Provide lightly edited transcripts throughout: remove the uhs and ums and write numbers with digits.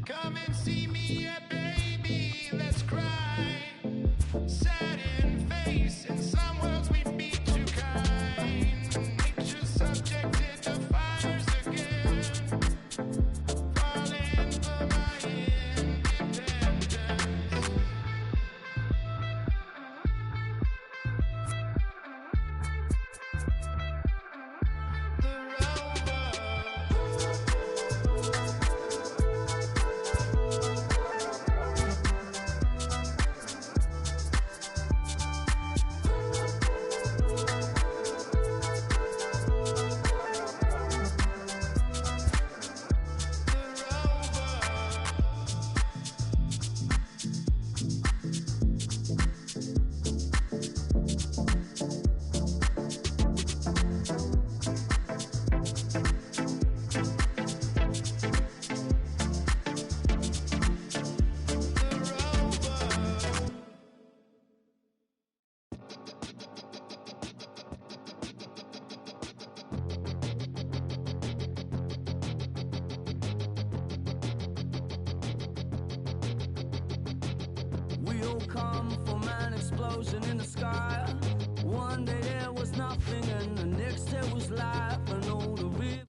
Come and see me, yeah, baby, let's cry. Sad in face, in some worlds we be too kind. Nature's subjected to fires again. Falling for my independence. The We all come from an explosion in the sky. One day there was nothing and the next there was life. I know the real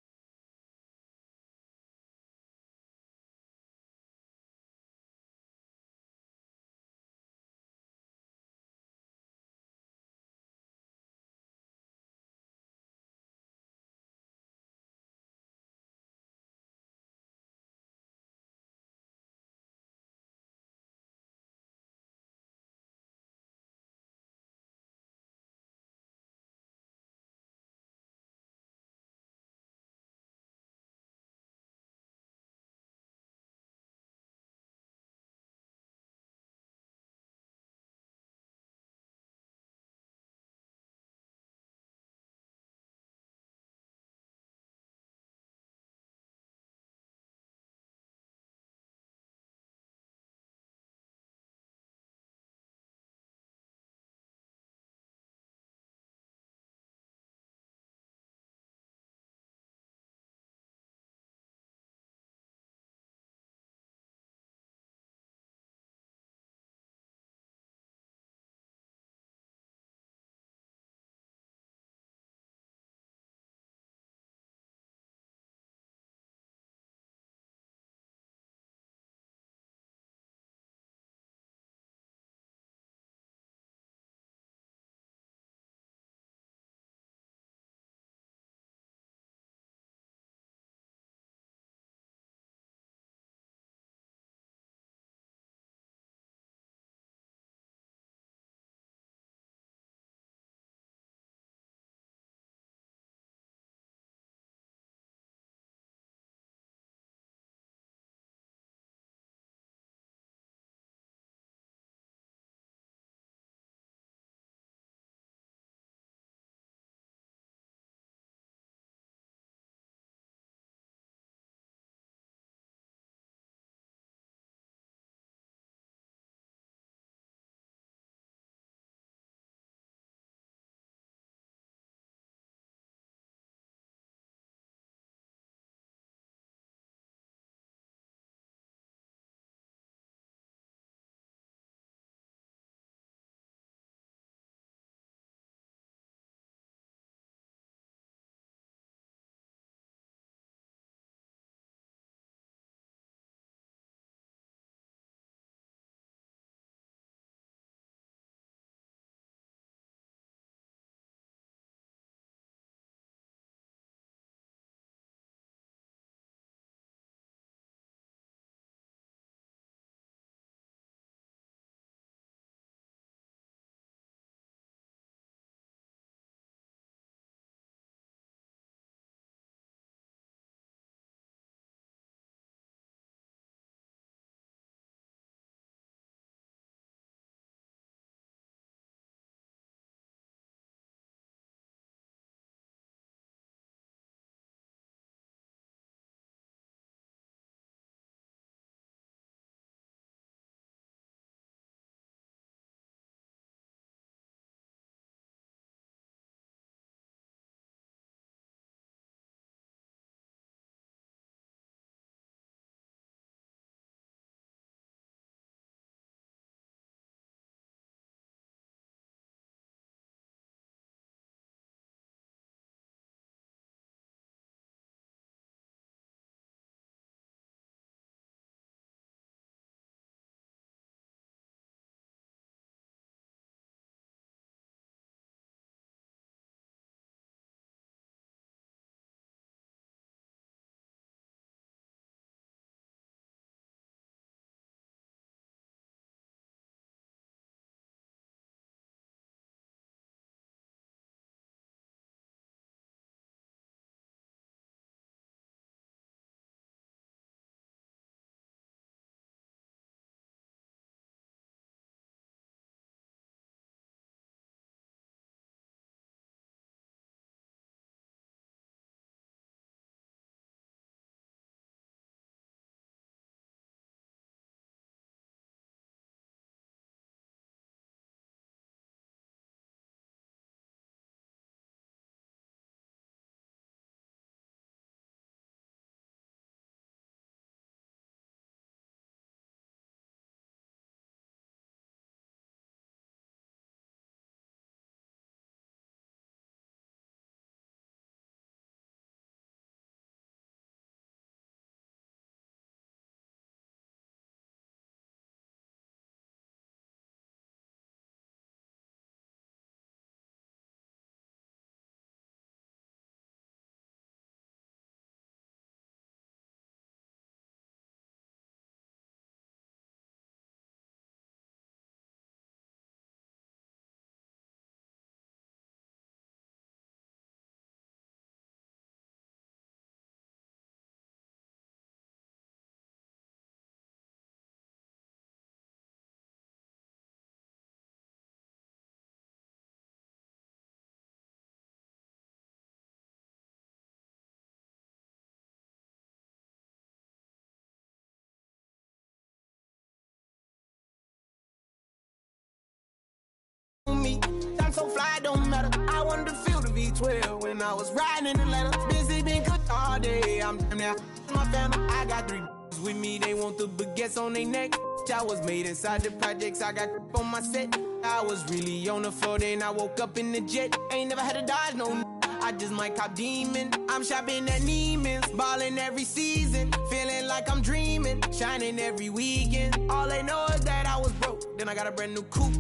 so fly, don't matter. I wanted to feel the V12 when I was riding in Atlanta. Busy been cooked all day. I'm damn now my family. I got 3 with me. They want the baguettes on their neck. I was made inside the projects. I got on my set. I was really on the floor. Then I woke up in the jet. Ain't never had to dodge no. I just might cop demon. I'm shopping at Neiman's, ballin' every season, feeling like I'm dreaming, shining every weekend. All they know is that I was broke. Then I got a brand new coupe,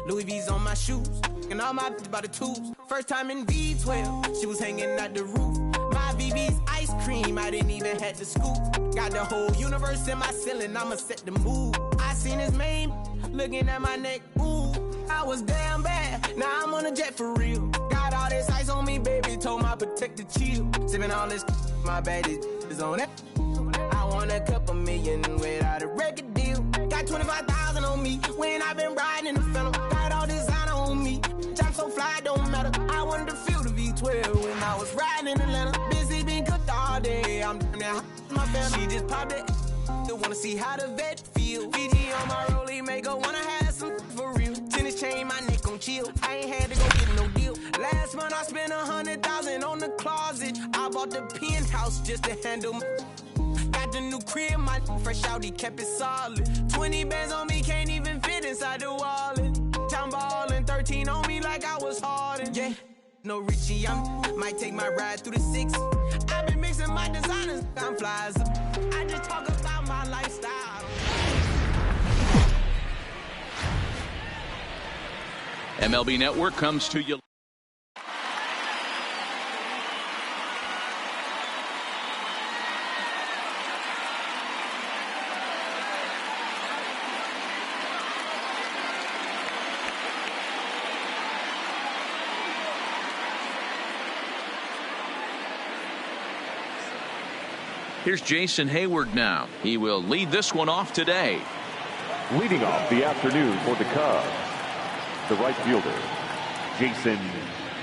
Louis V's on my shoes, and all my by the tubes. First time in V12, she was hanging at the roof. My VV's ice cream, I didn't even have to scoop. Got the whole universe in my ceiling, I'ma set the mood. I seen his main looking at my neck, ooh. I was damn bad, now I'm on a jet for real. Got all this ice on me, baby, told my protector chill. Sipping all this, my bad is on that. I want a couple million without a record deal. Got 25,000 on me when I've been riding in the phantom. Got all designer on me, I'm so fly, don't matter. I wanted to feel the V12 when I was riding in Atlanta. Busy been cooked all day, I'm damn now my family. She just popped it, still wanna see how the vet feel. Fiji on my rollie, make her wanna have some for real. Tennis chain, my neck on chill. I ain't had to go get no deal. Last month I spent 100,000 on the closet. I bought the penthouse just to handle my. Got the new crib, my fresh out, he kept it solid. 20 bands on me, can't even fit inside the wallet. Time ballin', 13 on me like I was Harden. Yeah, no Richie, might take my ride through the 6. I've been mixing my designers, I'm flies. I just talk about my lifestyle. MLB Network comes to you. Here's Jason Hayward now. He will lead this one off today. Leading off the afternoon for the Cubs, the right fielder, Jason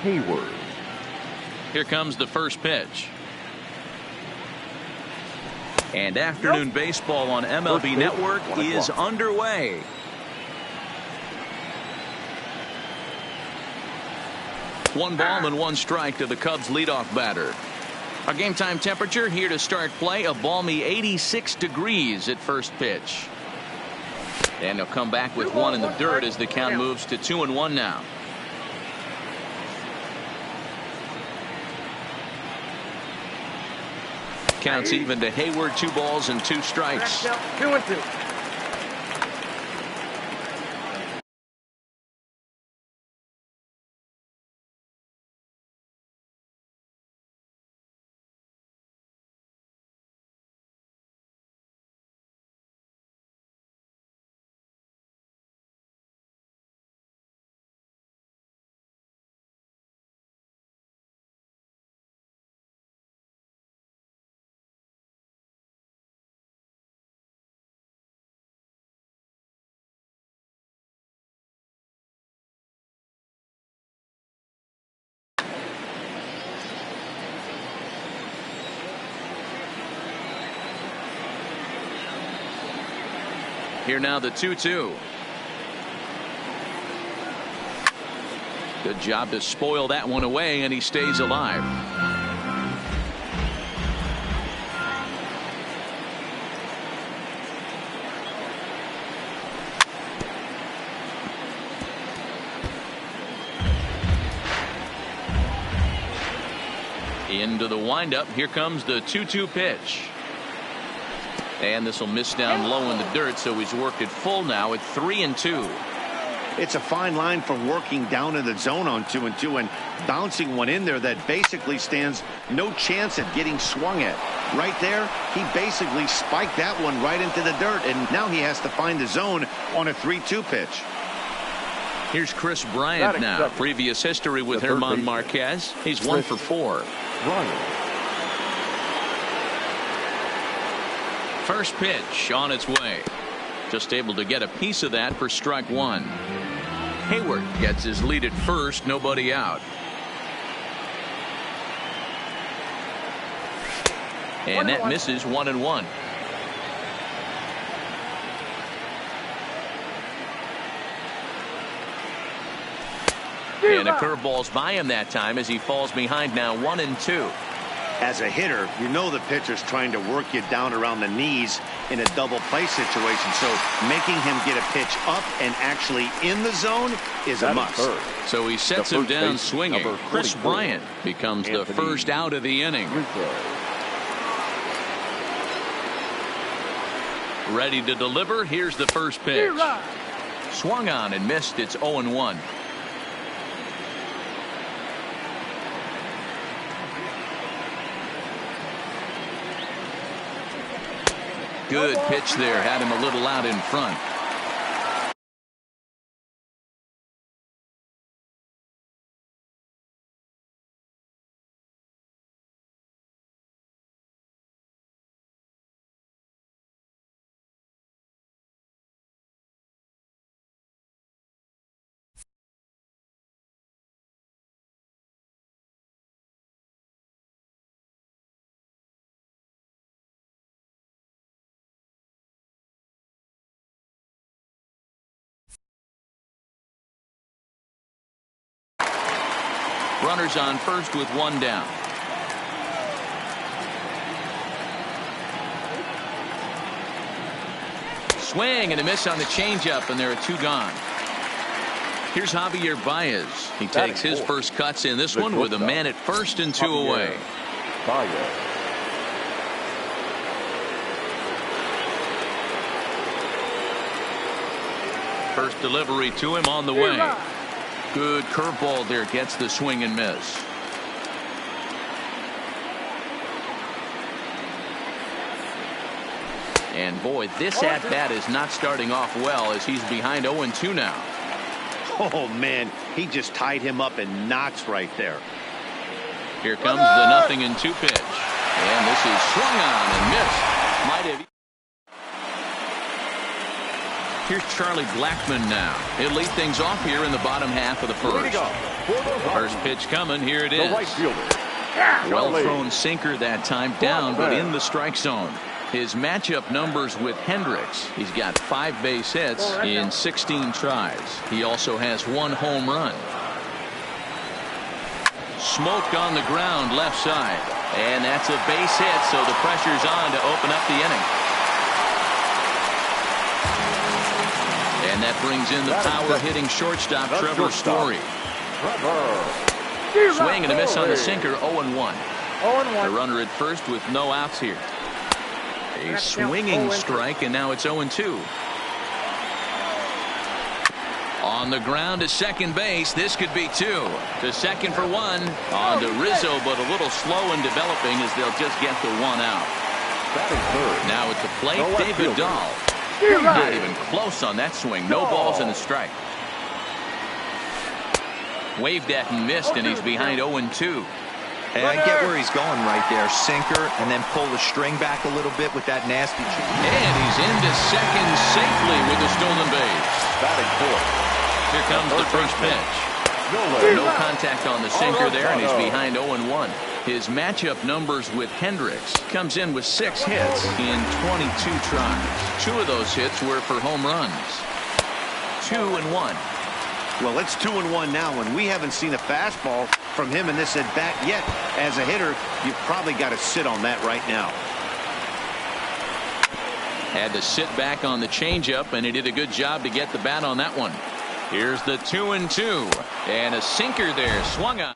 Hayward. Here comes the first pitch. And afternoon baseball on MLB Network is underway. One ball and one strike to the Cubs leadoff batter. Our game time temperature here to start play, a balmy 86 degrees at first pitch. And they'll come back with one in the dirt as the count moves to 2-1 now. Counts even to Hayward, 2 balls and 2 strikes. 2-2. Here now the 2-2. Good job to spoil that one away, and he stays alive. Into the windup. Here comes the 2-2 pitch. And this will miss down low in the dirt, so he's worked it full now at 3-2. It's a fine line from working down in the zone on 2-2 and bouncing one in there that basically stands no chance at getting swung at. Right there, he basically spiked that one right into the dirt, and now he has to find the zone on a 3-2 pitch. Here's Chris Bryant now. Previous history with German Marquez. He's 1 for 4. First pitch on its way. Just able to get a piece of that for strike 1. Hayward gets his lead at first, nobody out. And that misses 1-1. And a curveball's by him that time as he falls behind now 1-2. As a hitter, you know the pitcher's trying to work you down around the knees in a double play situation. So making him get a pitch up and actually in the zone is a must. So he sets him down swinging. Chris Bryant becomes the first out of the inning. Ready to deliver. Here's the first pitch. Swung on and missed. It's 0-1. Good pitch there. Had him a little out in front. Runners on first with one down. Swing and a miss on the changeup, and there are two gone. Here's Javier Baez. He takes his first cuts in this one with a man at first and two away. First delivery to him on the way. Good curveball there, gets the swing and miss. And boy, this at-bat is not starting off well as he's behind 0-2 now. Oh man, he just tied him up in knots right there. Here comes the 0-2 pitch. And this is swung on and missed. Might have. Here's Charlie Blackmon now. He'll lead things off here in the bottom half of the first. First pitch coming. Here it is. Well thrown sinker that time, down but in the strike zone. His matchup numbers with Hendricks. He's got 5 base hits in 16 tries. He also has 1 home run. Smoked on the ground left side. And that's a base hit, so the pressure's on to open up the inning. And that brings in the power-hitting shortstop, Trevor Story. Swing and a miss on the sinker, 0-1. The runner at first with no outs here. A swinging strike, and now it's 0-2. On the ground to second base. This could be 2. To second for 1. On to Rizzo, but a little slow in developing as they'll just get the 1 out. Now at the plate, David Dahl. Not even close on that swing. No balls and a strike. Waved at and missed, and he's behind 0-2. And I get where he's going right there. Sinker, and then pull the string back a little bit with that nasty. And he's into second safely with the stolen base. Batting fourth. Here comes the first pitch. No contact on the sinker there, and he's behind 0-1. His matchup numbers with Hendricks comes in with 6 hits in 22 tries. 2 of those hits were for home runs. 2-1. Well, it's 2-1 now, and we haven't seen a fastball from him in this at bat yet. As a hitter, you've probably got to sit on that right now. Had to sit back on the changeup, and he did a good job to get the bat on that one. Here's the 2-2, and a sinker there, swung on.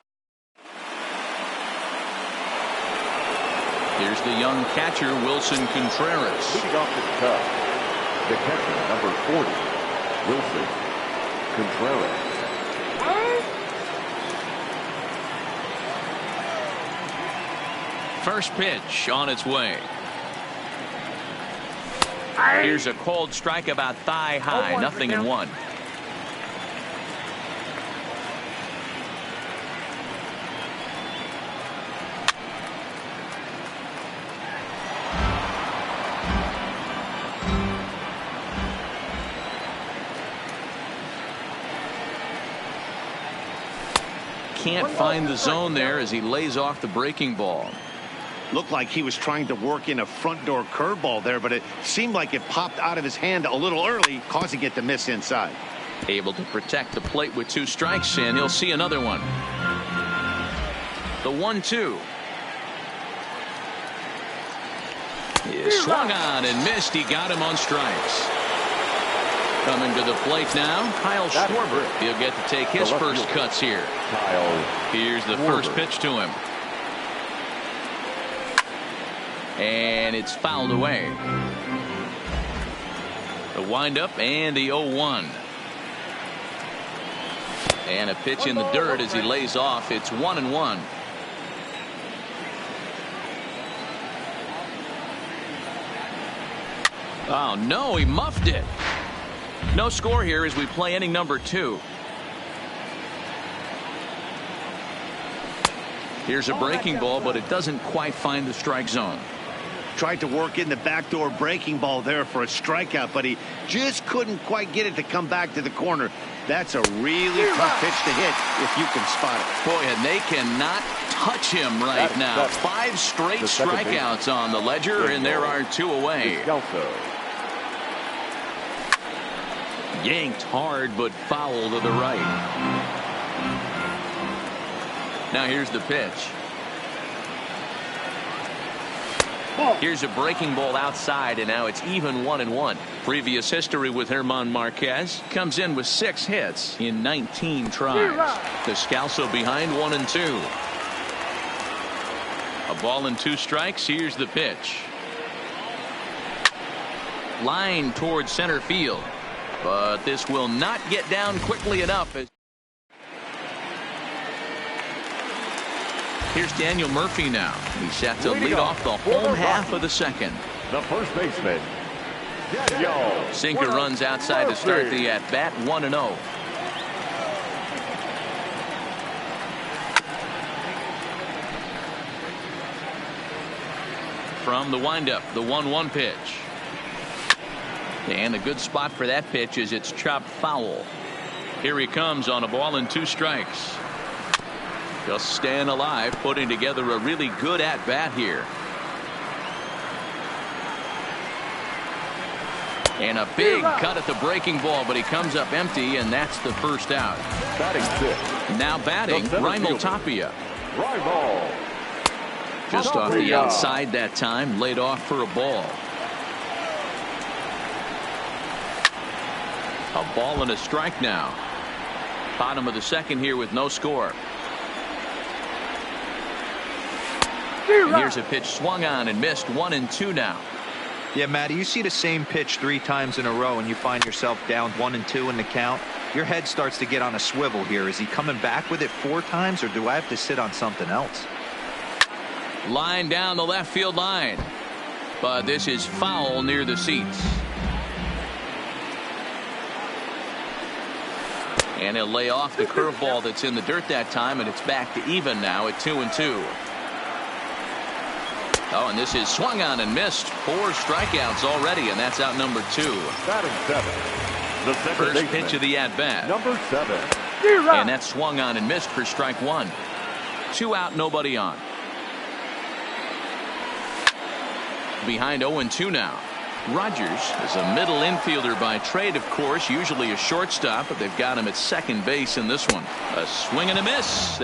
Here's the young catcher, Wilson Contreras. Leading off the Cubs, the catcher, number 40, Wilson Contreras. First pitch on its way. Here's a cold strike about thigh high, 0-1. Can't find the zone there as he lays off the breaking ball. Looked like he was trying to work in a front door curveball there, but it seemed like it popped out of his hand a little early, causing it to miss inside. Able to protect the plate with 2 strikes, and he'll see another one. The 1-2. He swung on and missed. He got him on strikes. Coming to the plate now, Kyle Schwarber. He'll get to take his first cuts here. Here's the first pitch to him. And it's fouled away. The windup and the 0-1. And a pitch in the dirt as he lays off. It's 1-1. Oh, no, he muffed it. No score here as we play inning number 2. Here's a breaking ball, but it doesn't quite find the strike zone. Tried to work in the backdoor breaking ball there for a strikeout, but he just couldn't quite get it to come back to the corner. That's a really tough pitch to hit if you can spot it. Boy, and they cannot touch him right now. 5 straight strikeouts on the ledger, and there are 2 away. Yanked hard, but foul to the right. Now here's the pitch. Here's a breaking ball outside, and now it's even 1-1. Previous history with German Marquez. Comes in with 6 hits in 19 tries. Descalso behind 1-2. A ball and 2 strikes. Here's the pitch. Line towards center field. But this will not get down quickly enough. Here's Daniel Murphy now. He's set to lead off the home half of the second. The first baseman, Daniel. Sinker runs outside to start the at-bat, 1-0. From the windup, the 1-1 pitch. And a good spot for that pitch is it's chopped foul. Here he comes on a ball and 2 strikes. Just staying alive, putting together a really good at-bat here. And a big cut at the breaking ball, but he comes up empty, and that's the first out. Batting 6. Now batting, Raimel Tapia. Raimel. Just off the outside that time, laid off for a ball. A ball and a strike now. Bottom of the second here with no score. And here's a pitch swung on and missed, 1-2 now. Yeah, Matty, you see the same pitch 3 times in a row and you find yourself down 1-2 in the count. Your head starts to get on a swivel here. Is he coming back with it 4 times, or do I have to sit on something else? Line down the left field line. But this is foul near the seats. And he'll lay off the curveball that's in the dirt that time, and it's back to even now at 2-2. Oh, and this is swung on and missed. 4 strikeouts already, and that's out number 2. Batting 7. The First pitch of the at-bat. Number 7. And that's swung on and missed for strike 1. 2 out, nobody on. Behind 0-2 now. Rogers is a middle infielder by trade, of course, usually a shortstop, but they've got him at second base in this one. A swing and a miss.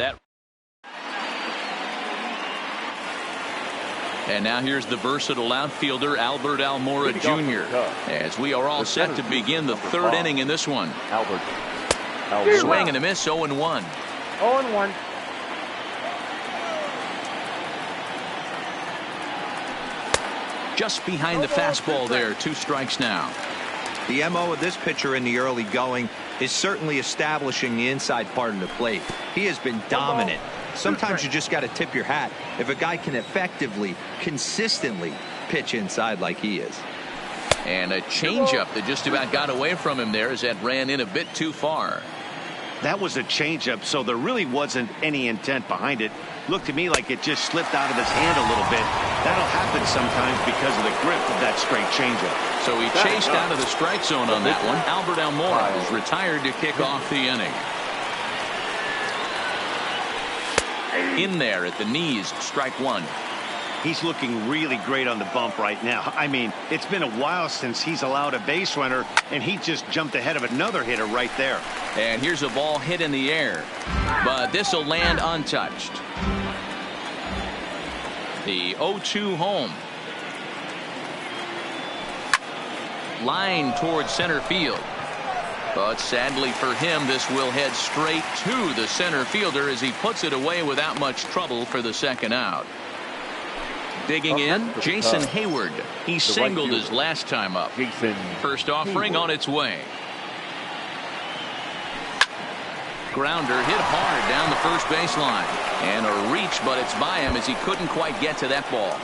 And now here's the versatile outfielder Albert Almora Jr. as we are all set to begin the 3rd inning in this one. Swing and a miss, 0-1. 0-1. Just behind the fastball there. 2 strikes now. The MO of this pitcher in the early going is certainly establishing the inside part of the plate. He has been dominant. Sometimes you just got to tip your hat if a guy can effectively, consistently pitch inside like he is. And a changeup that just about got away from him there as that ran in a bit too far. That was a changeup, so there really wasn't any intent behind it. Looked to me like it just slipped out of his hand a little bit. That'll happen sometimes because of the grip of that straight changeup. So he chased out of the strike zone on that one. Albert Almora is retired to kick off the inning. In there at the knees, strike 1. He's looking really great on the bump right now. I mean, it's been a while since he's allowed a base runner, and he just jumped ahead of another hitter right there. And here's a ball hit in the air, but this will land untouched. The 0-2 home. Line towards center field. But sadly for him, this will head straight to the center fielder as he puts it away without much trouble for the second out. Digging in, Jason Hayward. He singled his last time up. First offering on its way. Grounder hit hard down the first baseline. And a reach, but it's by him as he couldn't quite get to that ball.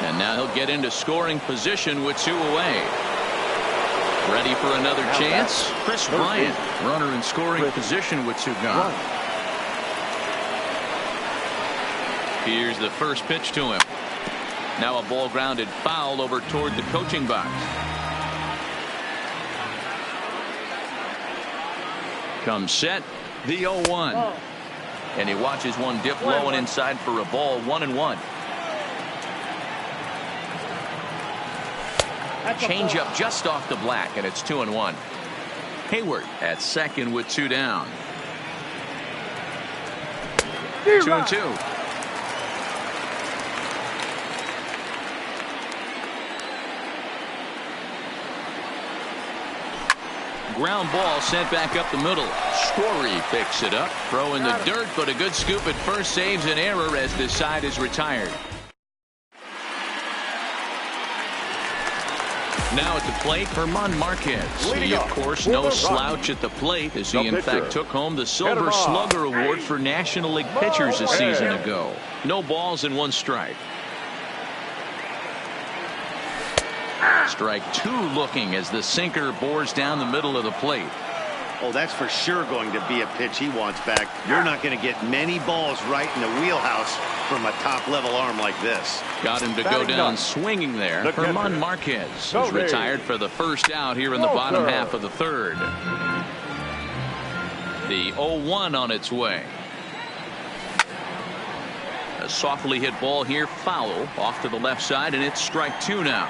And now he'll get into scoring position with 2 away. Ready for another chance? Chris Bryant, runner in scoring position with 2 gone. Here's the first pitch to him. Now a ball grounded foul over toward the coaching box. Comes set, the 0-1. And he watches one dip low and inside for a ball, 1-1. Change up just off the black, and it's 2-1. Hayward at second with 2 down. 2-2. Ground ball sent back up the middle. Story picks it up. Throw in the dirt, but a good scoop at first saves an error as this side is retired. Now at the plate, German Marquez. He, of course, no slouch at the plate as he, in fact, took home the Silver Slugger Award for National League pitchers a season ago. No balls and 1 strike. Strike 2 looking as the sinker bores down the middle of the plate. Oh, that's for sure going to be a pitch he wants back. You're not going to get many balls right in the wheelhouse from a top-level arm like this. Got him to go down swinging there. German Marquez is retired for the first out here in the bottom half of the third. The 0-1 on its way. A softly hit ball here, foul off to the left side, and it's strike 2 now.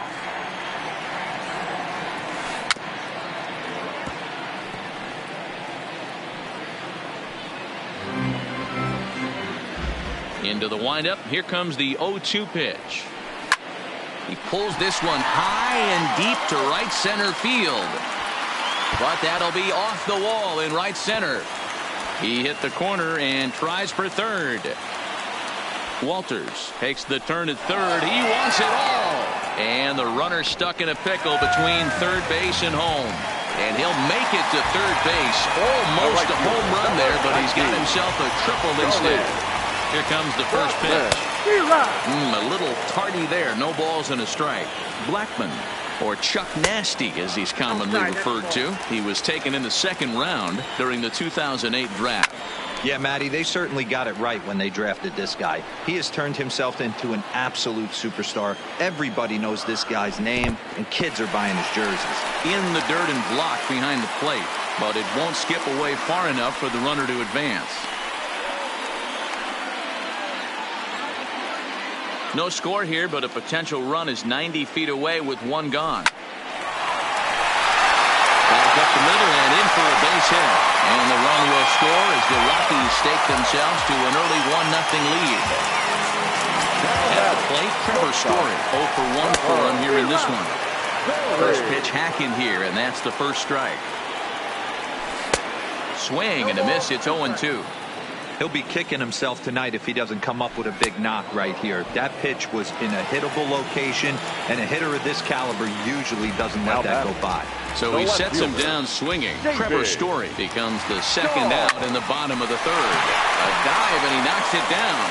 Into the windup. Here comes the 0-2 pitch. He pulls this one high and deep to right center field. But that'll be off the wall in right center. He hit the corner and tries for third. Walters takes the turn at third. He wants it all. And the runner stuck in a pickle between third base and home. And he'll make it to third base. Almost a home run there, but he's got himself a triple instead. Here comes the first pitch. A little tardy there. No balls and a strike. Blackman, or Chuck Nasty as he's commonly referred to. He was taken in the second round during the 2008 draft. Yeah, Matty, they certainly got it right when they drafted this guy. He has turned himself into an absolute superstar. Everybody knows this guy's name, and kids are buying his jerseys. In the dirt and blocked behind the plate, but it won't skip away far enough for the runner to advance. No score here, but a potential run is 90 feet away with 1 gone. Back up the middle and in for a base hit. And the run will score as the Rockies stake themselves to an early 1-0 lead. At the plate, Trevor Story 0 for 1 for him here in this one. First pitch hacking here, and that's the first strike. Swing and a miss. It's 0-2. He'll be kicking himself tonight if he doesn't come up with a big knock right here. That pitch was in a hittable location, and a hitter of this caliber usually doesn't let that go by. So he sets him down swinging. Trevor Story becomes the second out in the bottom of the third. A dive, and he knocks it down.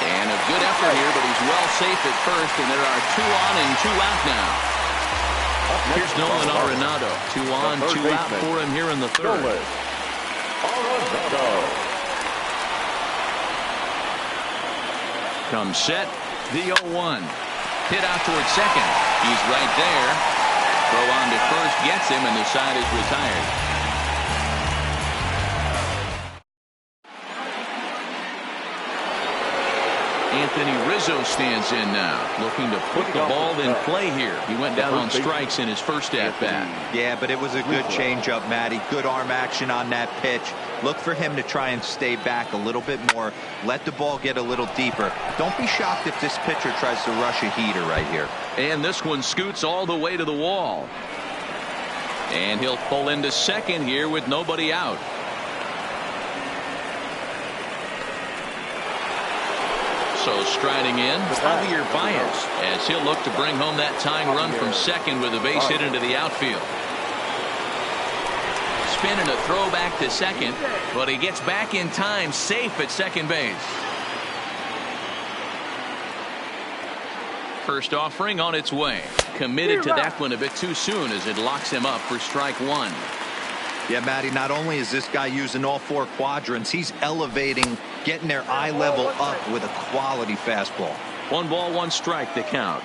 And a good effort here, but he's well safe at first, and there are 2 on and 2 out now. Here's Nolan Arenado. 2 on, 2 out for him here in the third. Comes set, the 0-1. Hit out towards second. He's right there. Throw on to first gets him, and the side is retired. Anthony Rizzo stands in now, looking to put the ball in play here. He went down on strikes in his first at-bat. Yeah, but it was a good changeup, Matty. Good arm action on that pitch. Look for him to try and stay back a little bit more. Let the ball get a little deeper. Don't be shocked if this pitcher tries to rush a heater right here. And this one scoots all the way to the wall. And he'll pull into second here with nobody out. So striding in, Javier Baez, as he'll look to bring home that tying run from second with a base hit into the outfield. Spin and a throw back to second, but he gets back in time, safe at second base. First offering on its way. Committed to that one a bit too soon as it locks him up for strike one. Yeah, Matty, not only is this guy using all four quadrants, he's elevating, getting their eye level up with a quality fastball. 1 ball, 1 strike to count.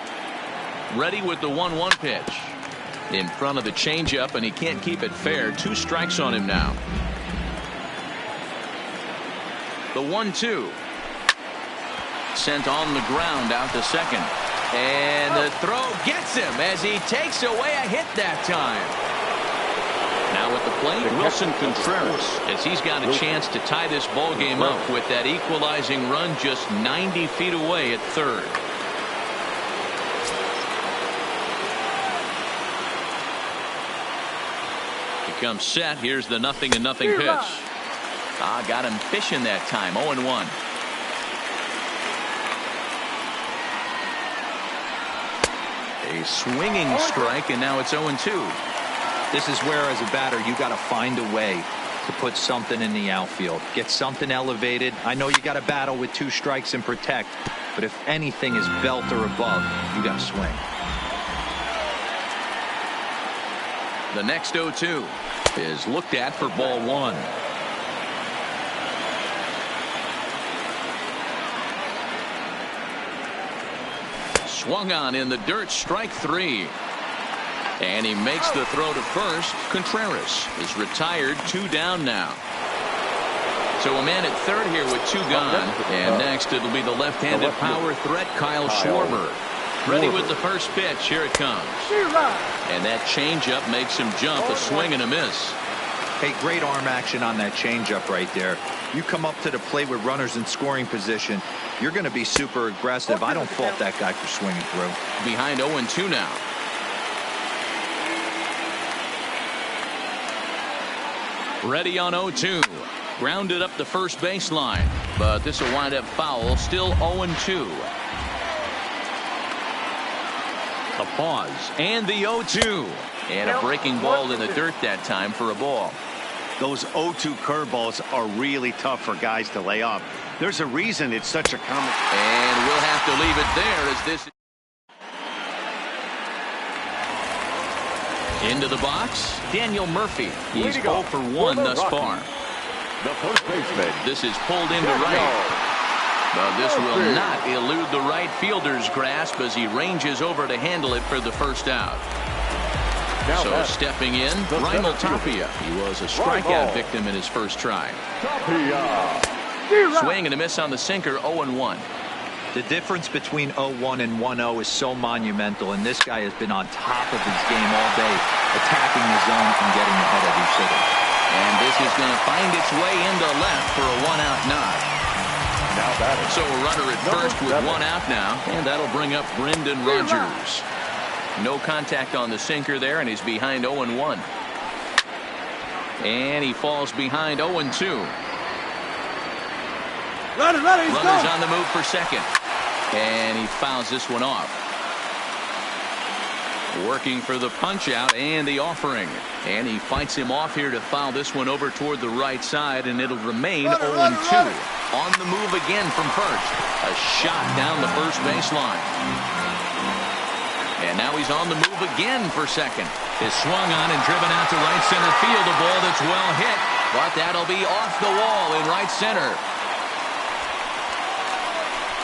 Ready with the 1-1 pitch. In front of the changeup, and he can't keep it fair. 2 strikes on him now. The 1-2. Sent on the ground out to second. And the throw gets him as he takes away a hit that time. Now at the plate, Wilson Contreras, as he's got a chance to tie this ball game up with that equalizing run just 90 feet away at third. He comes set. Here's the 0-0 pitch. Got him fishing that time. 0-1. A swinging strike, and now it's 0-2. This is where, as a batter, you got to find a way to put something in the outfield. Get something elevated. I know you got to battle with 2 strikes and protect, but if anything is belt or above, you got to swing. The next 0-2 is looked at for ball 1. Swung on in the dirt, strike 3. And he makes the throw to first. Contreras is retired, 2 down now. So a man at third here with 2 gone. And next it'll be the left-handed power threat, Kyle Schwarber. Ready with the first pitch. Here it comes. And that changeup makes him jump. A swing and a miss. Hey, great arm action on that changeup right there. You come up to the plate with runners in scoring position, you're going to be super aggressive. I don't fault that guy for swinging through. Behind 0-2 now. Ready on 0-2. Grounded up the first baseline, but this will wind up foul. Still 0-2. A pause and the 0-2, and a breaking ball in the dirt that time for a ball. Those 0-2 curveballs are really tough for guys to lay off. There's a reason it's such a common. And we'll have to leave it there as this. Into the box, Daniel Murphy. He's 0 for 1 thus far. The first baseman. This is pulled into right. But this will not elude the right fielder's grasp as he ranges over to handle it for the first out. So stepping in, Raimel Tapia. He was a strikeout victim in his first try. Swing and a miss on the sinker, 0-1. The difference between 0-1 and 1-0 is so monumental, and this guy has been on top of his game all day, attacking the zone and getting ahead of each hitter. And this is going to find its way into left for a 1-out knock. So a runner at first with 1 out now, and that'll bring up Brendan Rodgers. No contact on the sinker there, and he's behind 0-1. And he falls behind 0-2. Runners on the move for second. And he fouls this one off. Working for the punch out and the offering. And he fights him off here to foul this one over toward the right side, and it'll remain 0-2. On the move again from first. A shot down the first baseline. And now he's on the move again for second. Is swung on and driven out to right center field. A ball that's well hit, but that'll be off the wall in right center.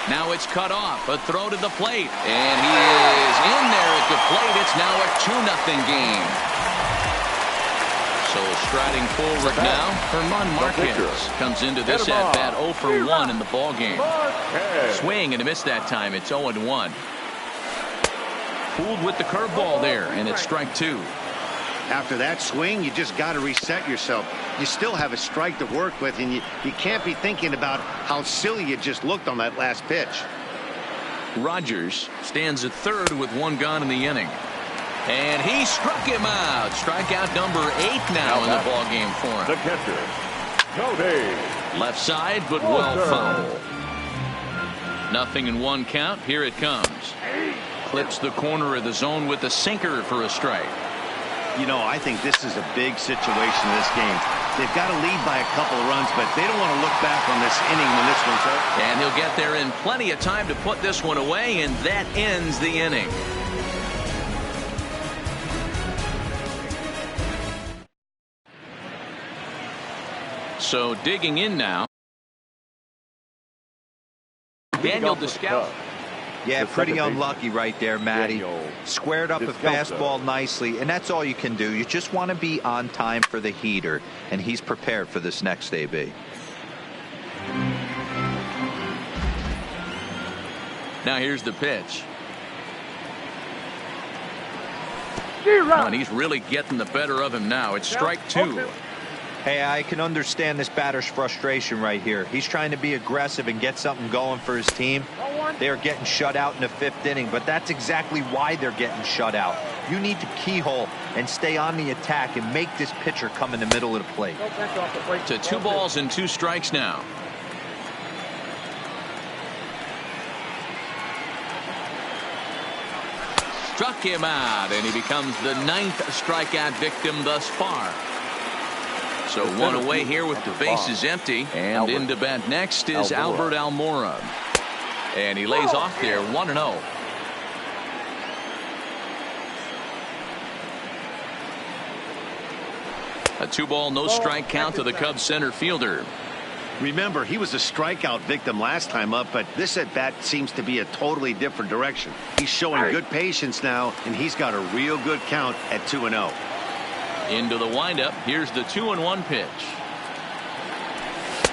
Now it's cut off. A throw to the plate. And he is in there at the plate. It's now a 2-0 game. So striding forward now, Herman Marquez comes into this at-bat 0 for 1 in the ballgame. Swing and a miss that time. It's 0-1. Fooled with the curveball there, and it's strike 2. After that swing, you just got to reset yourself. You still have a strike to work with, and you can't be thinking about how silly you just looked on that last pitch. Rogers stands at third with 1 gone in the inning. And he struck him out. Strikeout number 8 now in the ballgame for him. The catcher, Cody. Left side, but well fouled. 0-1 count. Here it comes. Clips the corner of the zone with the sinker for a strike. You know, I think this is a big situation in this game. They've got to lead by a couple of runs, but they don't want to look back on this inning when this one's over. And he'll get there in plenty of time to put this one away, and that ends the inning. So digging in now, Daniel Descalso. Yeah, The pretty second unlucky right there, Matty. Squared up a fastball nicely, and that's all you can do. You just want to be on time for the heater, and he's prepared for this next AB. Now here's the pitch. And he's really getting the better of him now. It's strike 2. Hey, I can understand this batter's frustration right here. He's trying to be aggressive and get something going for his team. They are getting shut out in the 5th inning, but that's exactly why they're getting shut out. You need to keyhole and stay on the attack and make this pitcher come in the middle of the plate. To 2 balls and 2 strikes now. Struck him out, and he becomes the 9th strikeout victim thus far. So 1 away here with the bases empty, and into bat next is Albert Almora. And he lays off there 1-0. A 2-ball, no strike count to the Cubs center fielder. Remember, he was a strikeout victim last time up, but this at-bat seems to be a totally different direction. He's showing good patience now, and he's got a real good count at 2-0. Into the windup. Here's the 2-1 pitch.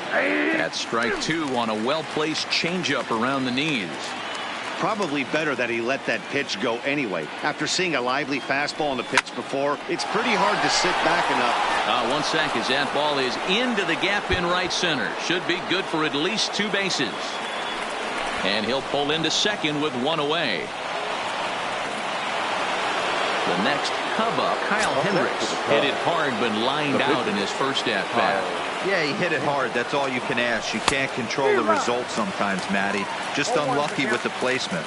That's strike 2 on a well-placed changeup around the knees. Probably better that he let that pitch go anyway. After seeing a lively fastball on the pitch before, it's pretty hard to sit back enough. 1 sec as that ball is into the gap in right center. Should be good for at least 2 bases. And he'll pull into second with 1 away. The next Cub up, Kyle Hendricks, hit it hard but lined out in his first at-bat. Yeah, he hit it hard. That's all you can ask. You can't control the result sometimes, Matty. Just unlucky with the placement.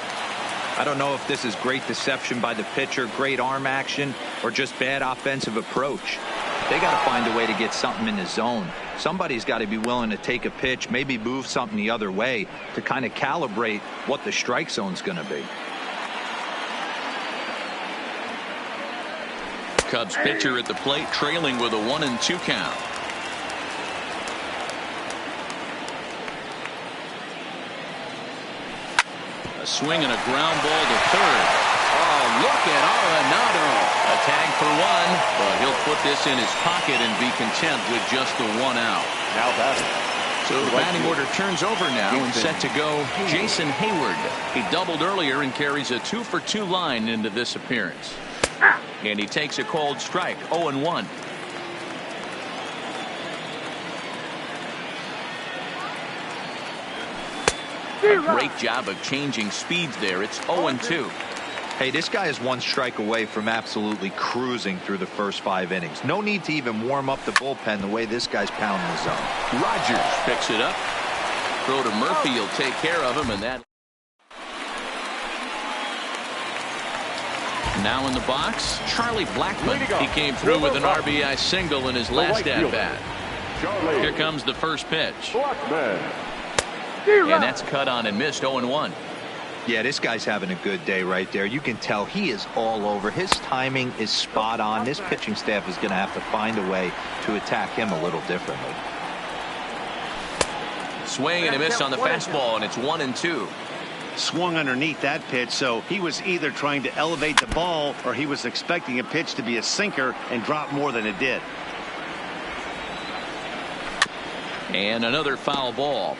I don't know if this is great deception by the pitcher, great arm action, or just bad offensive approach. They got to find a way to get something in the zone. Somebody's got to be willing to take a pitch, maybe move something the other way to kind of calibrate what the strike zone's going to be. Cubs pitcher at the plate, trailing with a 1-2 count. A swing and a ground ball to third. Oh, look at Arenado. A tag for 1, but he'll put this in his pocket and be content with just the 1 out. Now batting. So the batting order turns over now and set to go Jason Hayward. He doubled earlier and carries a 2-for-2 line into this appearance. And he takes a called strike, 0-1. A great job of changing speeds there. It's 0-2. Hey, this guy is 1 strike away from absolutely cruising through the first 5 innings. No need to even warm up the bullpen the way this guy's pounding the zone. Rogers picks it up. Throw to Murphy. He'll take care of him, and that. Now in the box, Charlie Blackmon. He came through with an RBI single in his last at-bat. Here comes the first pitch. And that's cut on and missed, 0-1. Yeah, this guy's having a good day right there. You can tell he is all over. His timing is spot on. This pitching staff is going to have to find a way to attack him a little differently. Swing and a miss on the fastball, and it's 1-2. Swung underneath that pitch, so he was either trying to elevate the ball or he was expecting a pitch to be a sinker and drop more than it did. And another foul ball.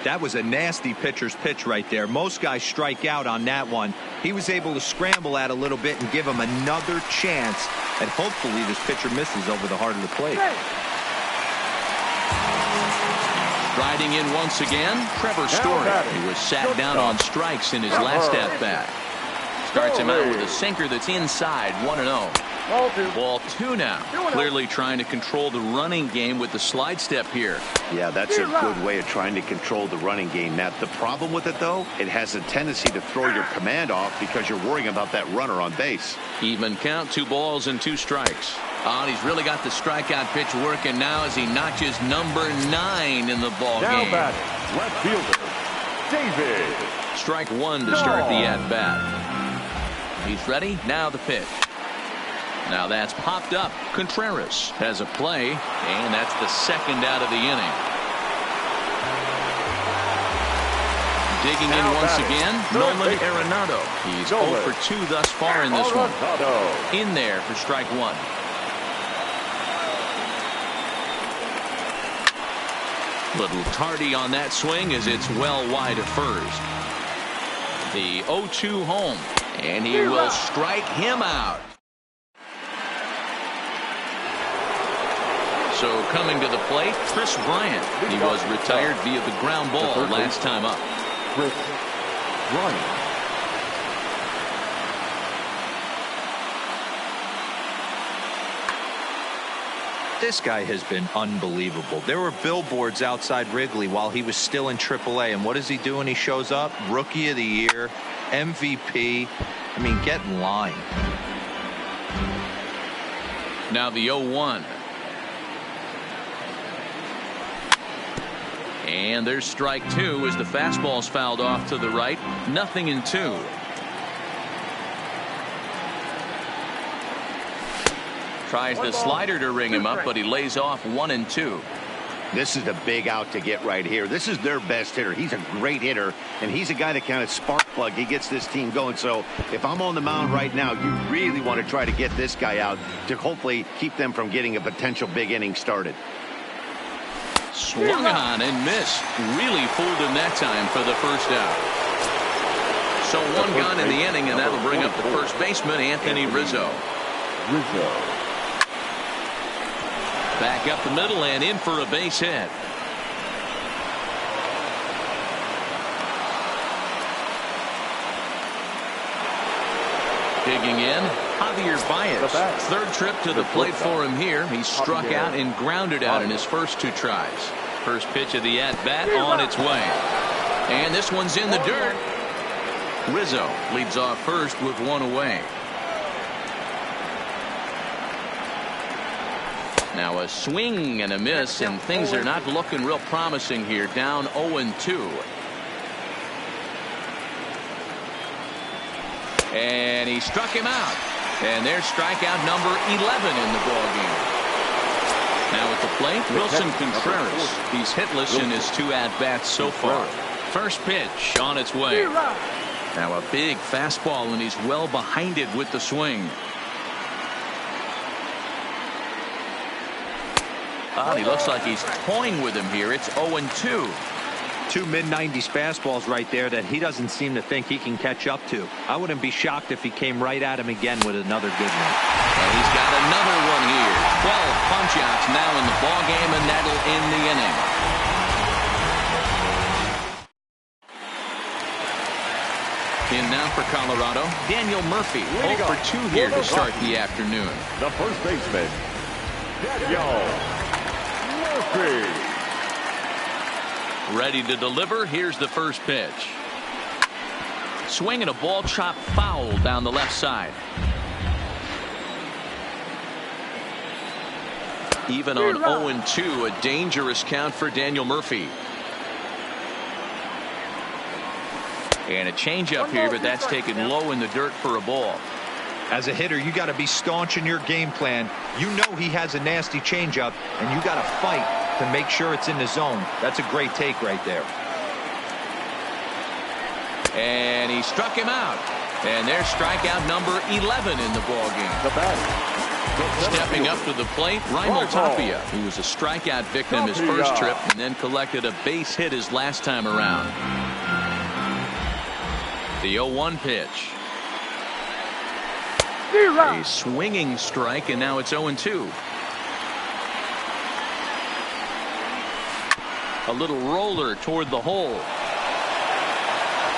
That was a nasty pitcher's pitch right there. Most guys strike out on that one. He was able to scramble at a little bit and give him another chance. And hopefully this pitcher misses over the heart of the plate. Striding in once again, Trevor Story. He was sat down on strikes in his last at-bat. Starts him out with a sinker that's inside, 1-0. Ball two now. Clearly trying to control the running game with the slide step here. Yeah, that's a good way of trying to control the running game, Matt. The problem with it, though, it has a tendency to throw your command off because you're worrying about that runner on base. Even count, 2 balls and 2 strikes. And he's really got the strikeout pitch working now as he notches number 9 in the ball game. Now batting, left fielder, David. Strike 1 to start the at-bat. He's ready. Now the pitch. Now that's popped up. Contreras has a play, and that's the second out of the inning. Digging in once again, Nolan Arenado. He's 0 for 2 thus far in this one. In there for strike 1. Little tardy on that swing as it's well wide of first. The 0-2 home, and he will strike him out. So coming to the plate, Chris Bryant. He was retired via the ground ball last time up. Chris Bryant. This guy has been unbelievable. There were billboards outside Wrigley while he was still in AAA. And what is he doing? He shows up, Rookie of the Year, MVP. I mean, get in line. Now the 0-1. And there's strike 2 as the fastball's fouled off to the right. 0-2. Tries the slider to ring him up, but he lays off 1-2. This is the big out to get right here. This is their best hitter. He's a great hitter, and he's a guy that kind of spark plug. He gets this team going. So if I'm on the mound right now, you really want to try to get this guy out to hopefully keep them from getting a potential big inning started. Swung on and missed. Really fooled him that time for the first out. So 1 gone in the inning, and that'll bring up the first baseman, Anthony Rizzo. Back up the middle and in for a base hit. Digging in, Javier Baez. 3rd trip to the plate for him here. He struck out and grounded out in his first 2 tries. First pitch of the at-bat on its way. And this one's in the dirt. Rizzo leads off first with 1 away. Now a swing and a miss, and things are not looking real promising here. Down 0-2. And he struck him out. And there's strikeout number 11 in the ballgame. Now at the plate, Wilson Contreras. He's hitless in his 2 at-bats so far. First pitch on its way. Now a big fastball, and he's well behind it with the swing. He looks like he's toying with him here. It's 0-2. 2 mid-90s fastballs right there that he doesn't seem to think he can catch up to. I wouldn't be shocked if he came right at him again with another good one. And he's got another one here. 12 punch-outs now in the ballgame, and that'll end the inning. In now for Colorado, Daniel Murphy. 0 for 2 here to start the afternoon. The first baseman, Daniel Murphy. Ready to deliver. Here's the first pitch. Swinging a ball chopped foul down the left side. Even on 0-2, a dangerous count for Daniel Murphy. And a changeup here, but that's taken low in the dirt for a ball. As a hitter, you got to be staunch in your game plan. You know he has a nasty changeup, and you got to fight to make sure it's in the zone. That's a great take right there. And he struck him out. And there's strikeout number 11 in the ballgame. The batter, Stepping up to the plate, Raimel Tapia, who was a strikeout victim his first trip and then collected a base hit his last time around. The 0-1 pitch. A swinging strike, and now it's 0-2. A little roller toward the hole.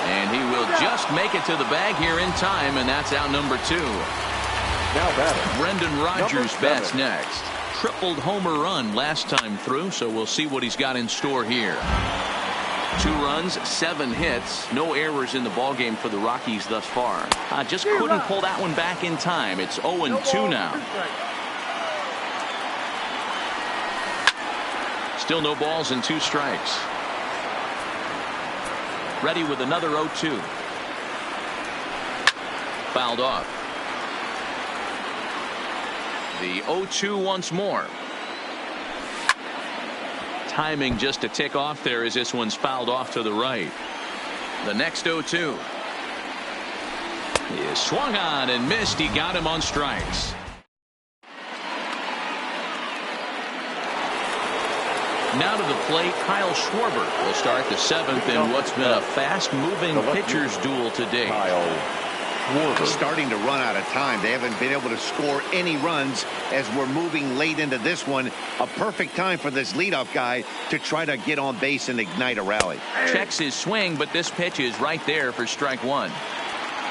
And he will just make it to the bag here in time, and that's out number 2. Now batting, Brendan Rodgers bats next. Tripled homer run last time through, so we'll see what he's got in store here. 2 runs, 7 hits, no errors in the ballgame for the Rockies thus far. Just couldn't pull that one back in time. It's 0-2 now. Still no balls and 2 strikes. Ready with another 0-2. Fouled off. The 0-2 once more. Timing just a tick off there as this one's fouled off to the right. The next 0-2 is swung on and missed. He got him on strikes. Now to the plate, Kyle Schwarber will start the 7th in what's been a fast-moving pitcher's duel today. Starting to run out of time. They haven't been able to score any runs as we're moving late into this one. A perfect time for this leadoff guy to try to get on base and ignite a rally. Checks his swing, but this pitch is right there for strike 1.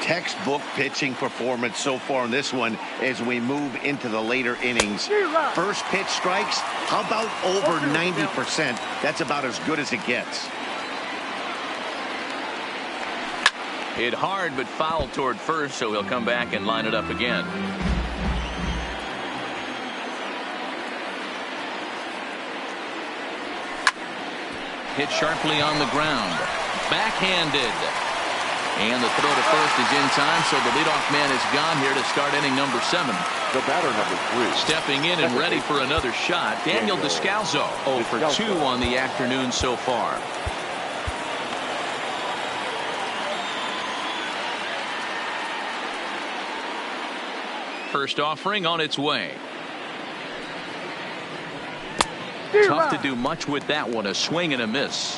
Textbook pitching performance so far in this one as we move into the later innings. First pitch strikes, how about over 90%? That's about as good as it gets. Hit hard but foul toward first, so he'll come back and line it up again. Hit sharply on the ground. Backhanded. And the throw to first is in time, so the leadoff man is gone here to start inning number 7. The batter number 3. Stepping in and ready for another shot, Daniel Descalso. 0 for 2 on the afternoon so far. First offering on its way. Tough to do much with that one. A swing and a miss.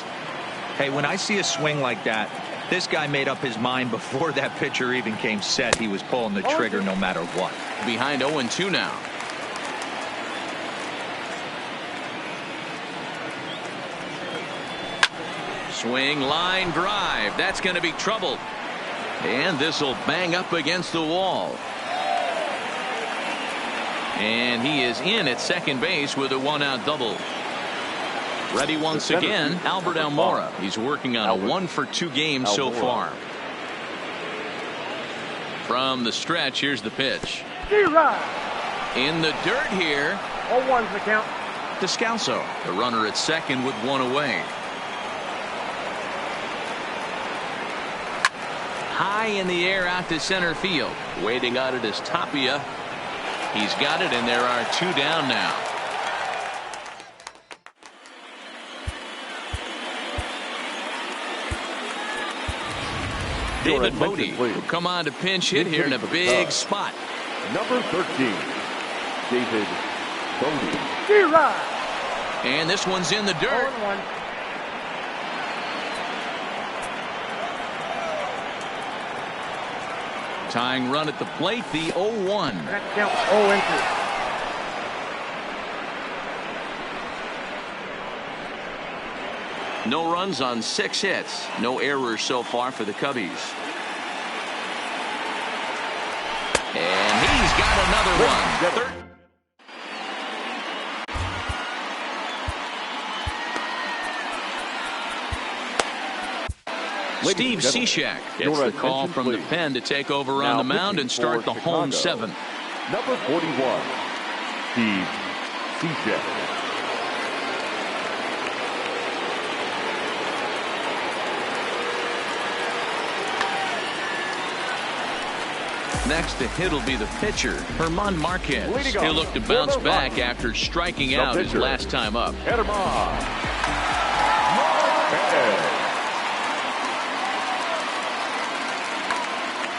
Hey, when I see a swing like that, this guy made up his mind before that pitcher even came set. He was pulling the trigger no matter what. Behind 0-2 now. Swing, line drive. That's going to be trouble. And this will bang up against the wall. And he is in at second base with a 1-out double. Ready once again, Albert Almora. He's working on a 1 for 2 game so far. From the stretch, here's the pitch. In the dirt here. 0-1's the count. Descalso, the runner at second with 1 away. High in the air out to center field. Waiting on it is Tapia. He's got it, and there are 2 down now. David Bodie will come on to pinch hit here in a big spot. Number 13, David Bodie. And this one's in the dirt. 0-1. Tying run at the plate, the 0-1. That count 0-2. No runs on 6 hits. No errors so far for the Cubbies. And he's got another one. Steve Cishek gets the call from the pen to take over on the mound and start the home 7th. Number 41, Steve Cishek. Next to hit will be the pitcher, Herman Marquez. He'll look to bounce back after striking out his last time up. Herman Marquez.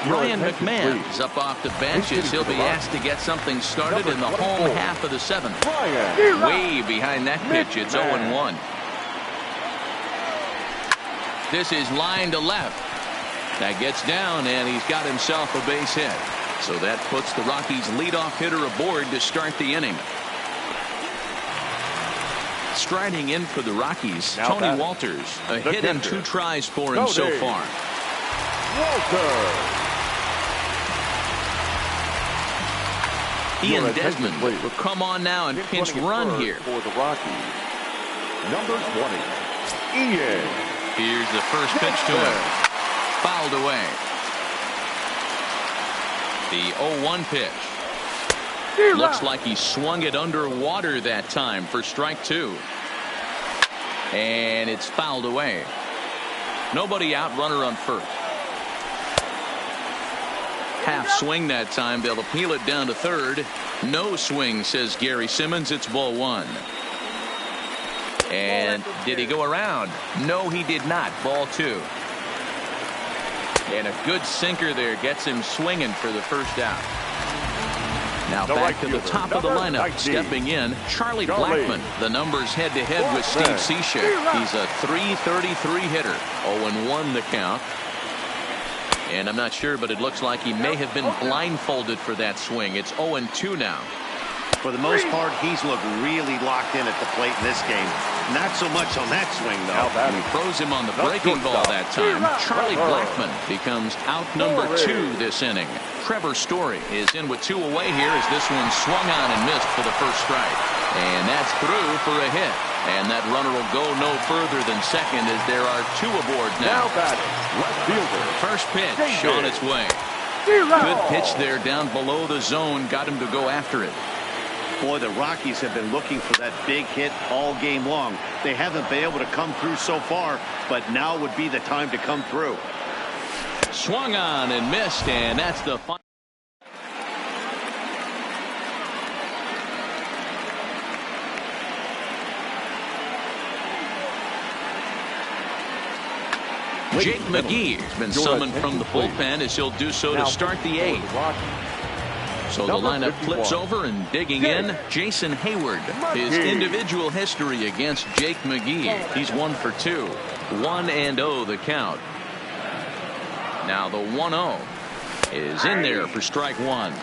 Ryan McMahon is up off the bench as he'll be asked to get something started in the home half of the seventh. Way behind that pitch. It's 0-1. This is line to left. That gets down, and he's got himself a base hit. So that puts the Rockies' leadoff hitter aboard to start the inning. Striding in for the Rockies, Now Tony batting. Walters. A The hit and catcher. 2 tries for him so Tony far. Walters. Ian Your attention, Desmond please. will come on now and pinch Running at run first here. for the Rockies. Number 20, Ian. Here's the first pitch to him. Fouled away. The 0-1 pitch. Looks like he swung it underwater that time for strike 2. And it's fouled away. Nobody out, runner on first. Half swing that time. They'll appeal it down to third. No swing, says Gary Simmons. It's ball 1. And did he go around? No, he did not. Ball 2. And a good sinker there gets him swinging for the first out. Now The back right to the fielder, top of the number lineup. 19. Stepping in, Charlie Charlie. Blackmon. The numbers head-to-head with Steve Cishek. He's a .333 hitter. 0-1 the count. And I'm not sure, but it looks like he may have been blindfolded for that swing. It's 0-2 now. For the most part, he's looked really locked in at the plate in this game. Not so much on that swing, Now though. batting. He throws him on the breaking ball that time. Charlie Blackmon becomes out number 2 this inning. Trevor Story is in with 2 away here as this one swung on and missed for the first strike. And that's through for a hit. And that runner will go no further than second as there are 2 aboard now. Now batting, left fielder. First pitch David. on its way. Good pitch there down below the zone. Got him to go after it. Boy, the Rockies have been looking for that big hit all game long. They haven't been able to come through so far, but now would be the time to come through. Swung on and missed, and that's the final. Jake McGee has been summoned from the bullpen as he'll do so to start the 8th. So the lineup flips over and digging in, Jason Hayward. His individual history against Jake McGee. He's 1 for 2. 1-0 the count. Now the 1-0 is in there for strike 1.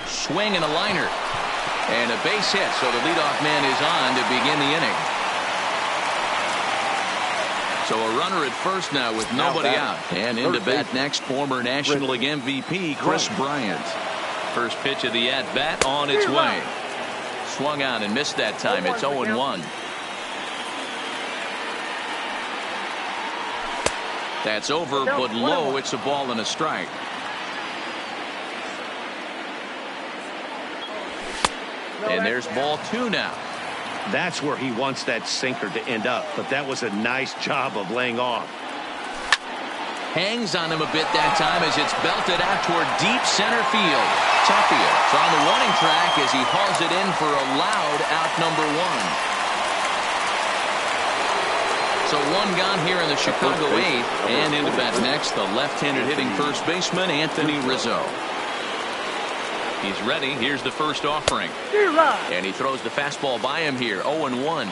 Swing and a liner. And a base hit, so the leadoff man is on to begin the inning. So a runner at first now with nobody out. And into bat next, former National League MVP Chris Bryant. First pitch of the at-bat on its way. Swung on and missed that time. It's 0-1. That's over, but low. It's a ball and a strike. And there's ball 2 now. That's where he wants that sinker to end up, but that was a nice job of laying off. Hangs on him a bit that time as it's belted out toward deep center field. Tapia is on the warning track as he hauls it in for a loud out number 1. So 1 gone here in the Chicago 8th. And into bat next, the left-handed hitting first baseman Anthony Rizzo. He's ready. Here's the first offering. And he throws the fastball by him here. 0-1.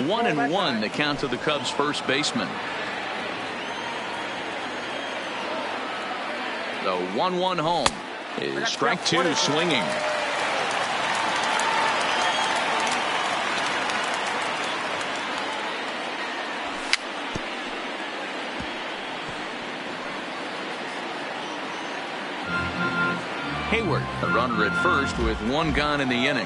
1-1 the count to the Cubs first baseman. The 1-1 home is strike 2 swinging. Hayward, a runner at first with 1 gone in the inning.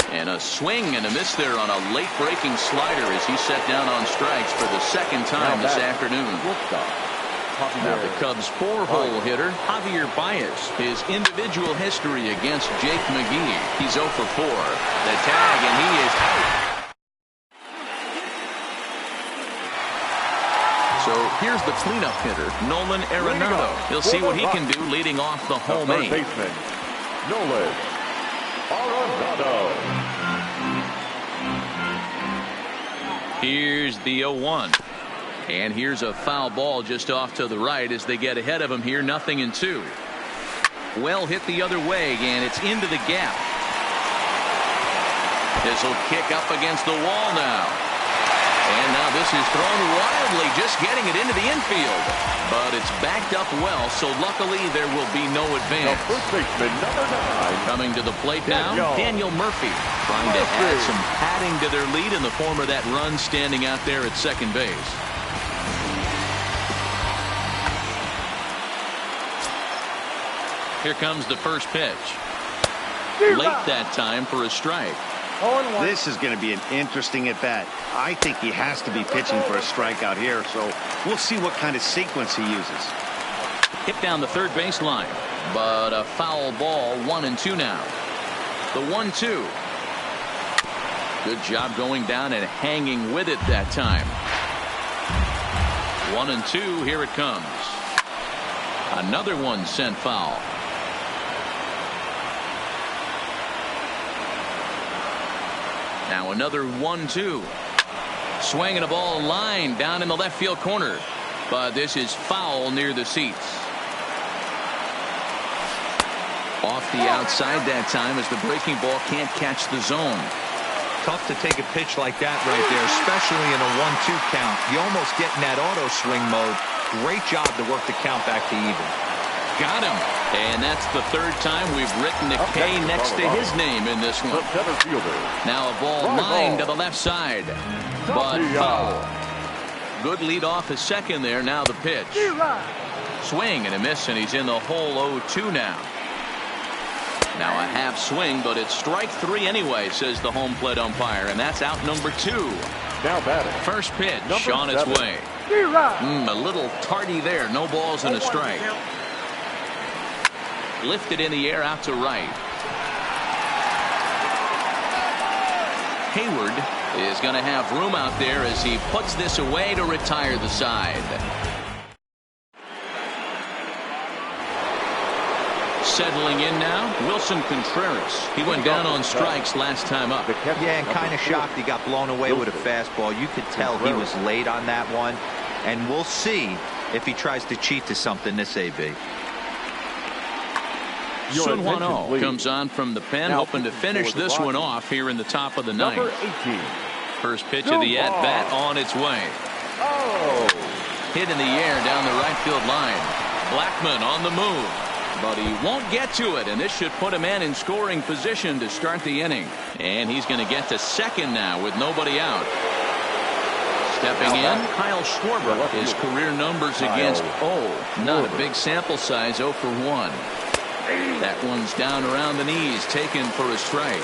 And a swing and a miss there on a late breaking slider as he set down on strikes for the 2nd time this afternoon. Now the Cubs 4-hole hitter Javier Baez. His individual history against Jake McGee. He's 0 for 4. The tag, and he is out. Here's the cleanup hitter, Nolan Arenado. He'll see what he can do leading off the home eight. Baseman, Nolan Arenado. Here's the 0-1. And here's a foul ball just off to the right as they get ahead of him here, 0-2. Well hit the other way, and it's into the gap. This will kick up against the wall now. And now this is thrown wildly, just getting it into the infield. But it's backed up well, so luckily there will be no advance. First baseman, number 9. Coming to the plate now, Daniel Murphy. Trying to add some padding to their lead in the form of that run standing out there at second base. Here comes the first pitch. Late that time for a strike. This is going to be an interesting at-bat. I think he has to be pitching for a strikeout here, so we'll see what kind of sequence he uses. Hit down the third baseline, but a foul ball, 1-2 now. The 1-2. Good job going down and hanging with it that time. 1-2, here it comes. Another one sent foul. Now another 1-2. Swinging a ball line down in the left field corner. But this is foul near the seats. Off the outside that time as the breaking ball can't catch the zone. Tough to take a pitch like that right there, especially in a 1-2 count. You almost get in that auto swing mode. Great job to work the count back to even. Got him. And that's the third time we've written a K next to his name in this one. Now a ball lined to the left side. But foul. Good lead off his second there. Now the pitch. Swing and a miss, and he's in the hole 0-2 now. Now a half swing, but it's strike 3 anyway, says the home plate umpire, and that's out number 2. Now batting. First pitch Number on its 7. way. A little tardy there. No balls and a strike. Lifted in the air out to right. Hayward is going to have room out there as he puts this away to retire the side. Settling in now, Wilson Contreras. He went down on strikes last time up. Yeah, and kind of shocked he got blown away with a fastball. You could tell he was late on that one. And we'll see if he tries to cheat to something this AB. Sun Hwan-Oh comes on from the pen, hoping to finish this one off here in the top of the ninth. Number 18. First pitch of the at-bat on its way. Hit in the air down the right field line. Blackmon on the move, but he won't get to it, and this should put a man in scoring position to start the inning. And he's going to get to second now with nobody out. Stepping in, Kyle Schwarber. His career numbers against not a big sample size, 0 for 1. That one's down around the knees, taken for a strike.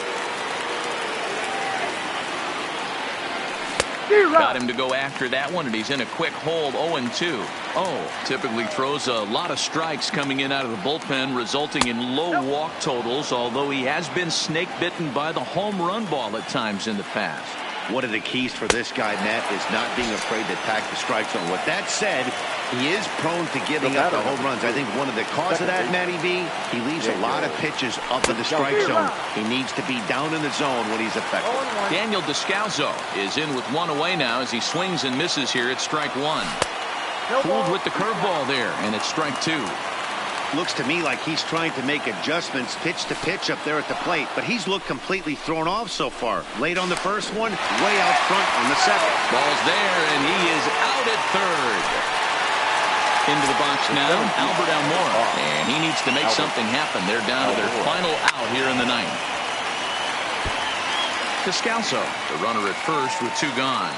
Got him to go after that one, and he's in a quick hold, 0-2. Typically throws a lot of strikes coming in out of the bullpen, resulting in low walk totals, although he has been snake bitten by the home run ball at times in the past. One of the keys for this guy, Matt, is not being afraid to attack the strike zone. With that said, he is prone to giving up the home runs. I think one of the cause of that, Matty B, he leaves a lot of pitches up in the strike zone. He needs to be down in the zone when he's effective. Daniel Descalso is in with one away now as he swings and misses here at strike 1. Fooled with the curveball there, and it's strike 2. Looks to me like he's trying to make adjustments pitch to pitch up there at the plate, but he's looked completely thrown off so far. Late on the first one, way out front on the second. Ball's there, and he is out at third. Into the box now, Albert Almora, and he needs to make something happen. They're down to their final out here in the ninth. Descalso, the runner at first with 2 gone.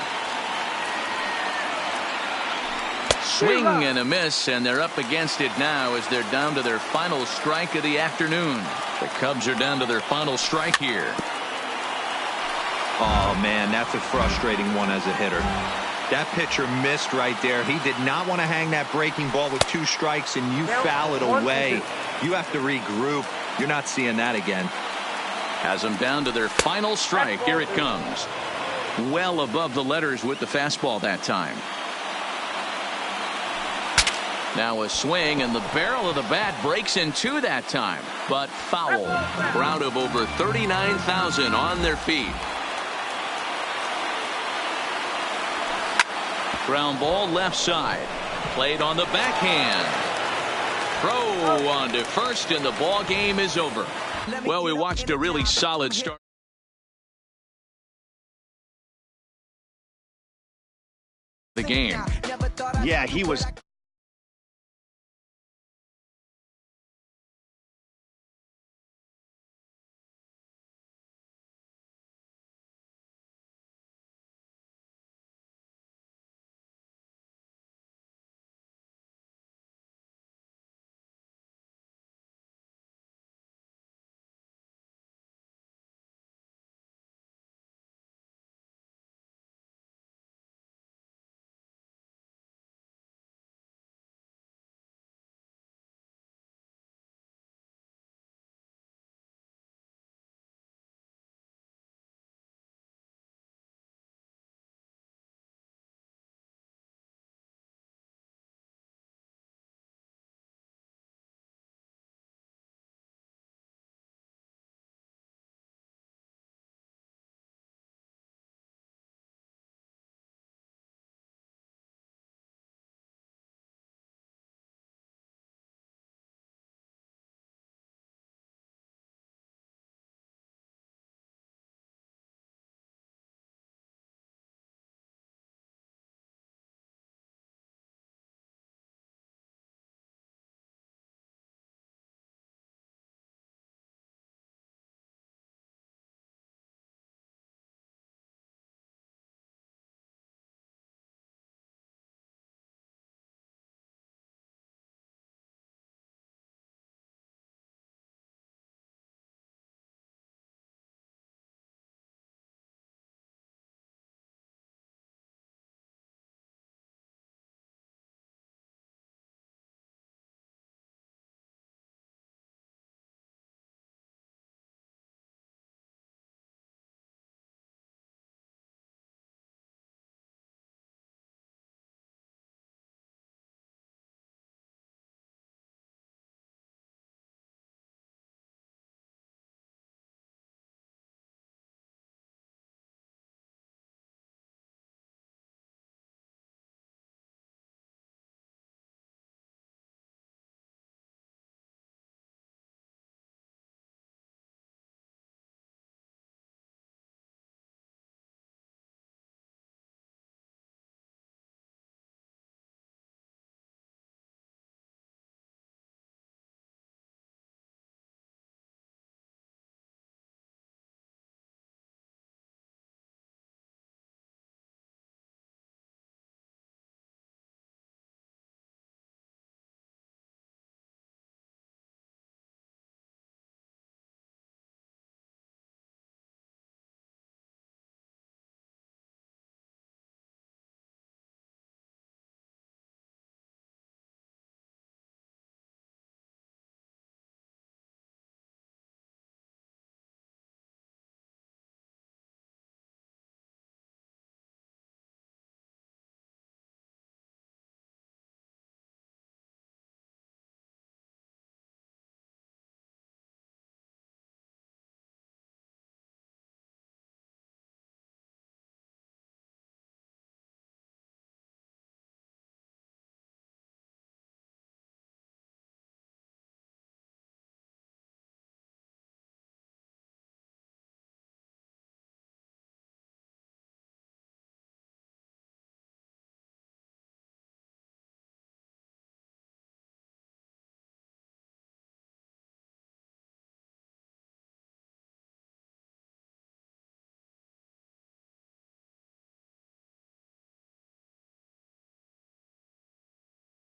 Swing and a miss, and they're up against it now as they're down to their final strike of the afternoon. The Cubs are down to their final strike here. Oh, man, that's a frustrating one as a hitter. That pitcher missed right there. He did not want to hang that breaking ball with 2 strikes, and you foul it away. You have to regroup. You're not seeing that again. Has them down to their final strike. Here it comes. Well above the letters with the fastball that time. Now a swing, and the barrel of the bat breaks in two that time, but foul. Crowd of over 39,000 on their feet. Ground ball left side. Played on the backhand. Throw on to first, and the ball game is over. Well, we watched a really solid start. The game. Yeah, he was